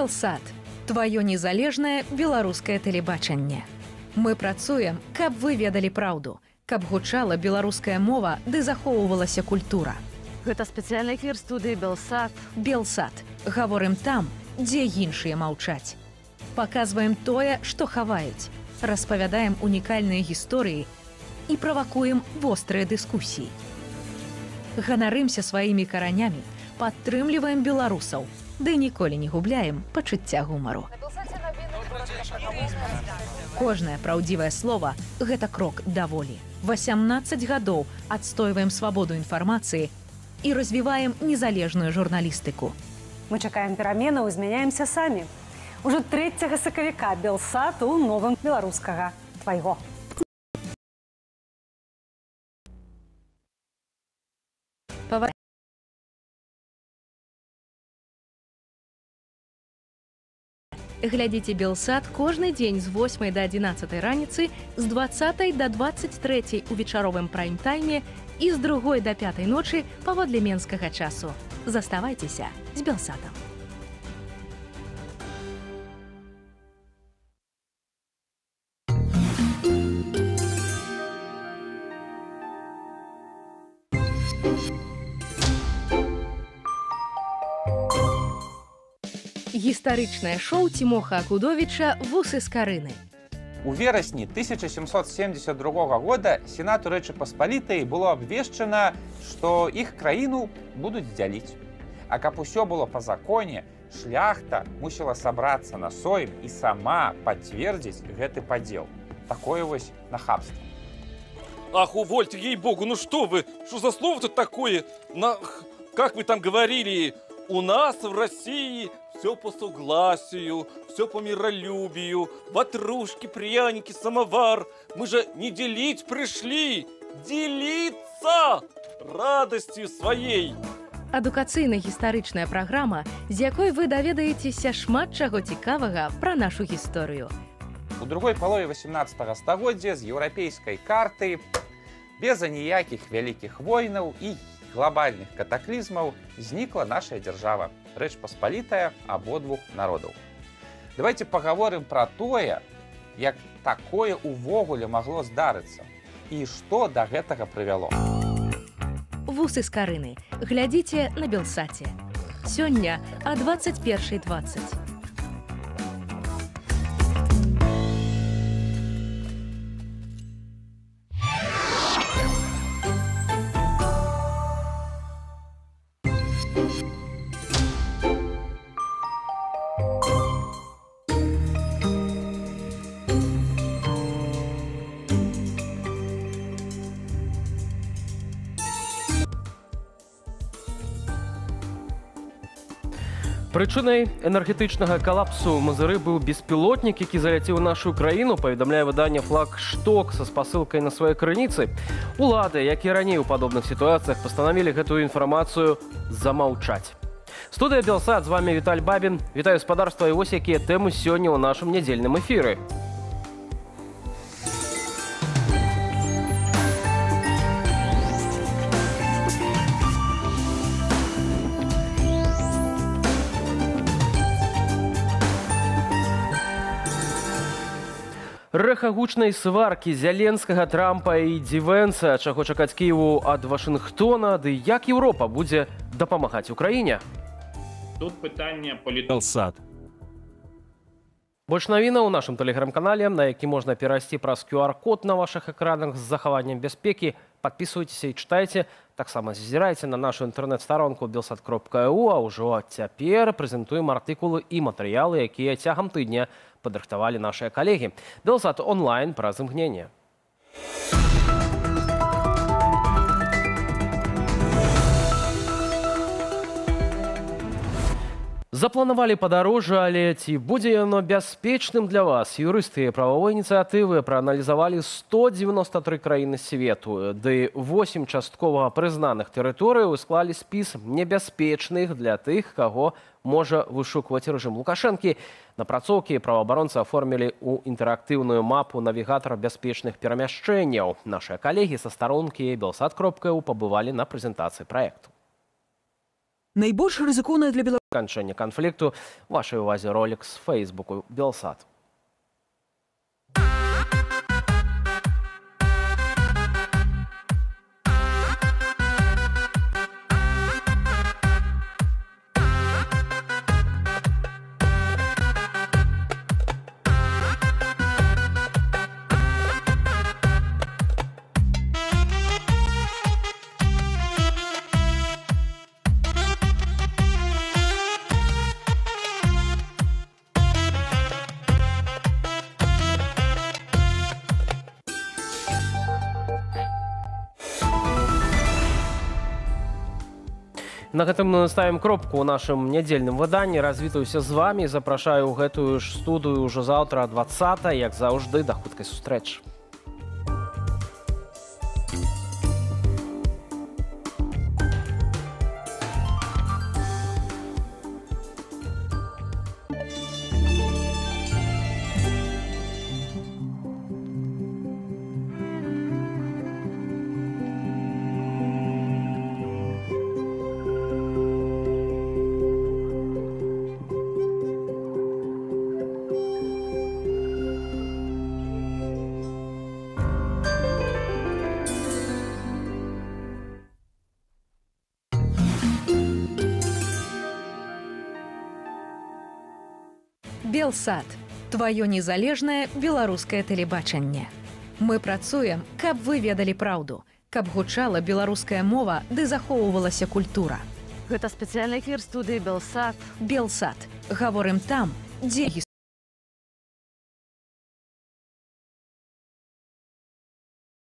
Белсат. Твоё незалежнае беларускае тэлебачанне. Мы працуем, каб вы ведалі праўду, каб гучала беларуская мова ды захоўвалася культура. Гэта спецыяльны эфір студыі Белсат. Белсат. Гаворым там, дзе іншыя маўчаць. Паказваем тое, што хаваюць. Распавядаем унікальныя гісторыі і правакуем вострыя дыскусіі. Ганарымся сваімі каранямі, падтрымліваем беларусаў, ды ніколі не губляем пачуцця гумару. Кожнае праўдзівае слова – гэта крок да волі. 18 гадоў адстойваем свабоду інфармацыі і развіваем незалежную журналістыку. Мы чакаем пераменаў і змяняемся самі. Ужо 3 сакавіка Белсат у новым беларускага твайго. Глядзіце Белсат кожны дзень з 8 да 11 раніцы, з 20 да 23 у вечаровым прайм-тайме і з 2 да 5 ночы паводле менскага часу. Заставайцеся з Белсатам. Гістарычнае шоу Цімоха Акудовіча «Вусы з карыны». У верасні 1772 года Сенату Рэчы Паспалітай было абвешчана, што іх краіну будуць дзяліць. А каб усё было па законе, шляхта мусіла сабрацца на сойм і сама пацвердзіць гэты падзел. Такое вось нахабства. Ах, увольте, ей-богу, ну что вы? Что за слово тут такое? Как вы там говорили? У нас в России все по согласию, все по миролюбию, ватрушки, пряники, самовар. Мы же не делить пришли, делиться радостью своей. Адукацыйна-гістарычная праграма, з якой вы даведаецеся шмат чаго цікавага пра нашу гісторыю. У другой палове 18 стагоддзя з еўрапейскай карты, без аніякіх вялікіх войнаў і глобальных катаклізмаў знікла наша дзяржава, Рэч Паспалітая абодвух народаў. Давайте пагаворым пра тое, як такое увогуле магло здарыцца і што да гэтага прывяло. Вусы з карыны. Глядзіце на Белсаце. Сёння о 21:20. Прычынай энергетычнага калапсу Мазыры быў беспілотнік, які заляцеў нашу краіну, паведамляе выданне «Флагшток» са спасылкай на свае крыніцы. Улады, як і раней у падобных сітуацыях, пастанавілі гэтую інфармацыю замаўчаць. Студыя Белсат, з вами Віталь Бабін. Вітаю гаспадарства, і вось якія тэмы сёння ў нашым нядзельным эфіры. Рэха гучнай сваркі Зяленскага, Трампа і Дзівэнса, чаго чакаць Кіеву ад Вашынгтона, ды як Еўропа будзе дапамагаць Украіне? Тут пытанне Белсат. Больш навінаў у нашым тэлеграм-канале, на які можна перайсці праз QR-код на вашых экранах з захаваннем бяспекі. Падпісвайцеся і чытайце. Таксама зазірайце на нашу інтэрнэт-старонку belsat.eu, а ўжо цяпер прэзентуем артыкулы і матэрыялы, якія цягам тыдня падрыхтавалі нашыя калегі. Белсат онлайн праз імгненне. Запланавалі падарожжа, але ці будзе яно бяспечным для вас? Юрысты прававой ініцыятывы прааналізавалі 193 краіны свету, ды 8 часткова прызнаных тэрыторый склалі спіс небяспечных для тых, каго можа вышукваць рэжым Лукашэнкі. Напрацоўкі праваабаронцы аформілі ў інтэрактыўную мапу навігатара бяспечных перамяшчэнняў. Нашыя калегі са старонкі Belsat.eu пабывалі на прэзентацыі праекту. Найбольш рызыкоўнае для Беларусі Заканчэнне канфлікту. Вашай увазе ролик з Фейсбуку Белсат. На гэтым мы ставім кропку ў нашым нядзельным выданні. Развітаюся з вамі, запрашаю ў гэтую ж студыю ўжо заўтра 20, як заўжды, да хуткай сустрэчы. Белсат. Твоё незалежнае беларускае тэлебачанне. Мы працуем, каб вы ведалі праўду, каб гучала беларуская мова ды захоўвалася культура. Гэта спецыяльны эфір студыі Белсат. Белсат. Гаворым там, дзе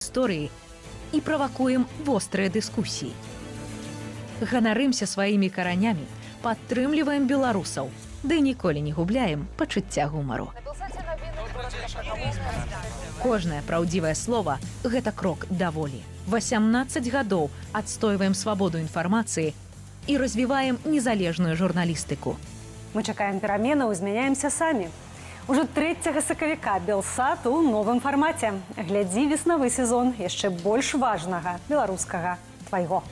гісторыі і правакуем вострыя дыскусіі. Ганарымся сваімі каранямі, падтрымліваем беларусаў, ды ніколі не губляем пачуцця гумару. Кожнае праўдзівае слова – гэта крок да волі. 18 гадоў адстойваем свабоду інфармацыі і развіваем незалежную журналістыку. Мы чакаем пераменаў і змяняемся самі. Ужо 3 сакавіка Белсат у новым фармаце. Глядзі веснавы сезон яшчэ больш важнага беларускага твайго.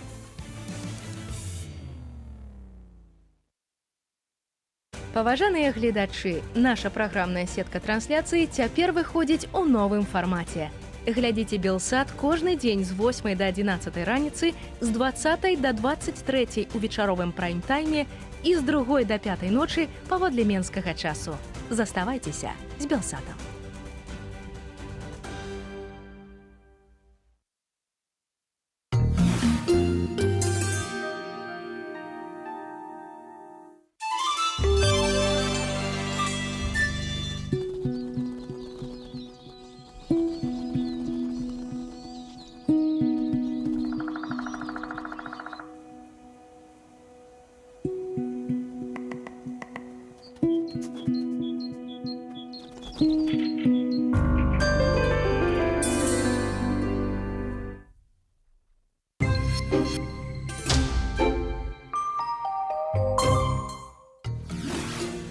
Паважаныя гледачы, наша праграмная сетка трансляцыі цяпер выходзіць у новым фармаце. Глядзіце Белсат кожны дзень з 8 да 11 раніцы, з 20 да 23 у вечаровым прайм-тайме і з 2 да 5 ночы паводле менскага часу. Заставайцеся з Белсатам.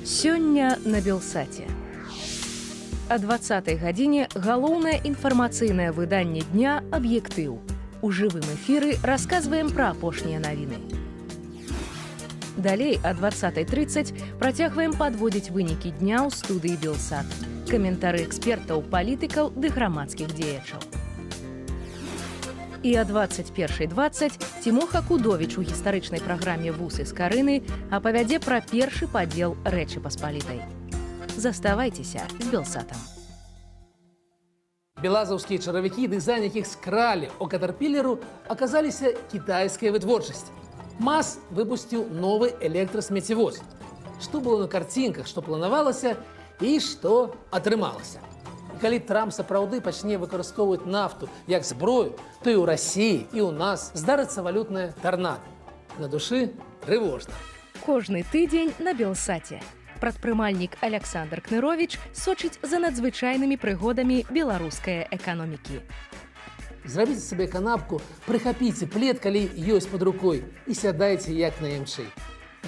Сёння на Белсаце. О 20-й гадзіне галоўнае інфармацыйнае выданне дня «Аб'ектыў». У жывым эфіры расказваем пра апошнія навіны. Далей о 20:30 працягваем падводзіць вынікі дня ў студыі Белсат. Каментары экспертаў, палітыкаў ды грамадскіх дзеячаў. І о 21:20 Тимоха Кудовіч у гістарычнай праграме «Вусы з Карыны» апавядзе пра першы падзел Рэчы Паспалітай. Заставайцеся з Белсатам. Белазаўскія чаравікі, дызайн якіх скралі у Катарпілеру, аказаліся кітайскай вытворчасці. МАЗ выпусціў новы электрасмецевоз. Што было на карцінках, што планавалася і што атрымалася. Калі Трамп сапраўды пачне выкарыстоўваць нафту як зброю, то і ў Расіі, і ў нас здарыцца валютная тарнада. На душы трывожна. Кожны тыдзень на Белсаце. Прадпрымальнік Александр Кныровіч сочыць за надзвычайнымі прыгодамі беларускай эканомікі. Зрабіце сабе канапку, прыхапіце плед, калі ёсць пад рукой, і сядайце як на ямчы.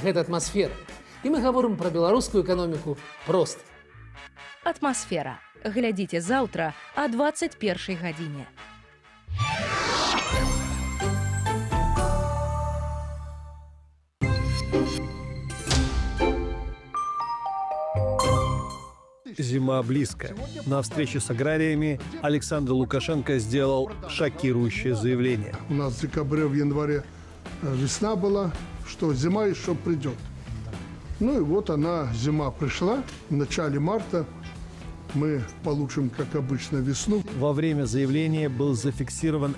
Гэта атмасфера. І мы гаворым пра беларускую эканоміку проста. Атмасфера. Глядзіце заўтра о 21 гадзіне. Зима близко. На встрече с аграриями Александр Лукашенко сделал шокирующее заявление. У нас в декабре, в январе весна была, что зима еще придет. Ну и вот зима пришла. В начале марта мы получим, как обычно, весну. Во время заявления был зафиксирован